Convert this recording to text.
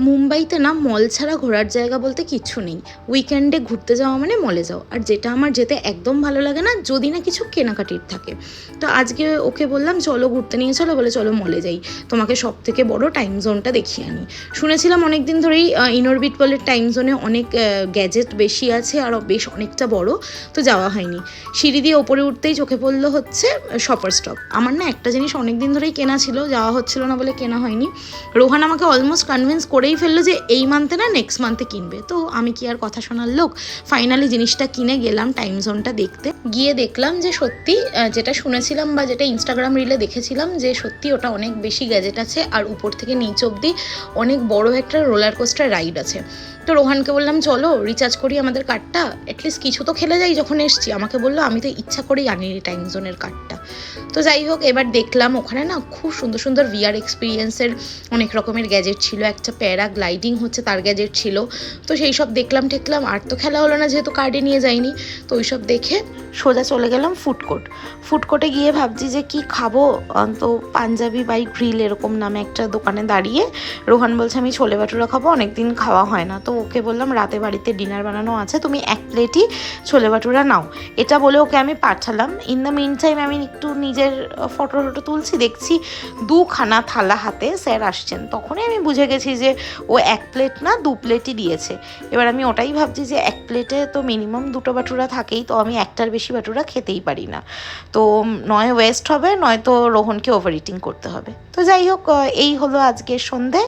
মুম্বাইতে না মল ছাড়া ঘোরার জায়গা বলতে কিচ্ছু নেই। উইকেন্ডে ঘুরতে যাওয়া মানে মলে যাও, আর যেটা আমার যেতে একদম ভালো লাগে না যদি না কিছু কেনাকাটির থাকে। তো আজকে ওকে বললাম চলো ঘুরতে নিয়ে চলো, বলে চলো মলে যাই, তোমাকে সব থেকে বড় টাইম জোনটা দেখিয়ে আনি। শুনেছিলাম অনেক দিন ধরেই ইনঅরবিট মলের টাইম জোনে অনেক গ্যাজেট বেশি আছে আর বেশ অনেকটা বড়, তো যাওয়া হয়নি। সিঁড়ি দিয়ে ওপরে উঠতেই চোখে পড়লো হচ্ছে শপার স্টপ। আমার না একটা জিনিস অনেক দিন ধরেই কেনা ছিল, যাওয়া হচ্ছিল না বলে কেনা হয়নি। রোহান আমাকে অলমোস্ট কনভিন্স করেই ফেললো যে এই মান্থে না নেক্সট মান্থে কিনবে, তো আমি কি আর কথা শোনার লোক। ফাইনালি জিনিসটা কিনে গেলাম টাইম জোনটা দেখতে। গিয়ে দেখলাম যে সত্যি যেটা শুনেছিলাম বা যেটা ইনস্টাগ্রাম রিলে দেখেছিলাম যে সত্যি ওটা অনেক বেশি গ্যাজেট আছে, আর উপর থেকে নিচ অবধি অনেক বড় একটা রোলার কোস্টার রাইড আছে। তো রোহানকে বললাম চলো রিচার্জ করি আমাদের কার্ডটা, অ্যাটলিস্ট কিছু তো খেলে যাই যখন এসছি। আমাকে বললো আমি তো ইচ্ছা করেই আনিনি টাইম জোনের কার্ডটা। তো যাই হোক, এবার দেখলাম ওখানে না খুব সুন্দর সুন্দর ভিআর এক্সপিরিয়েন্সের অনেক রকমের গ্যাজেট ছিল। একটা প্যারাগ্লাইডিং হচ্ছে তার গ্যাজেট ছিল। তো সেই সব দেখলাম ঠেকলাম, আর তো খেলা হলো না যেহেতু কার্ডে নিয়ে যাইনি। তো ওই সব দেখে সোজা চলে গেলাম ফুডকোর্টে গিয়ে ভাবছি যে কি খাবো। তো পাঞ্জাবি বাই গ্রিল এরকম নামে একটা দোকানে দাঁড়িয়ে রোহান বলছে আমি ছোলে ভাটুরা খাবো, অনেকদিন খাওয়া হয় না। তো ওকে বললাম রাতে বাড়িতে ডিনার বানানো আছে, তুমি এক প্লেটই ছোলে ভাটুরা নাও, এটা বলে ওকে আমি পাঠালাম। ইন দ্য মিন টাইম আমি একটু নিজের ফটো তুলছি, দেখছি দুখানা থালা হাতে স্যার আসছেন। তখনই আমি বুঝে গেছি যে ও এক প্লেট না 2 প্লেটই দিয়েছে। এবার আমি ওটাই ভাবছি যে এক প্লেটে তো মিনিমাম 2টো ভাটুরা থাকেই, তো আমি একটার বেশি ভাটুরা খেতেই পারি না। তো নয় ওয়েস্ট হবে, নয়তো রোহনকে ওভার ইটিং করতে হবে। তো যাই হোক, এই হলো আজকের সন্ধে।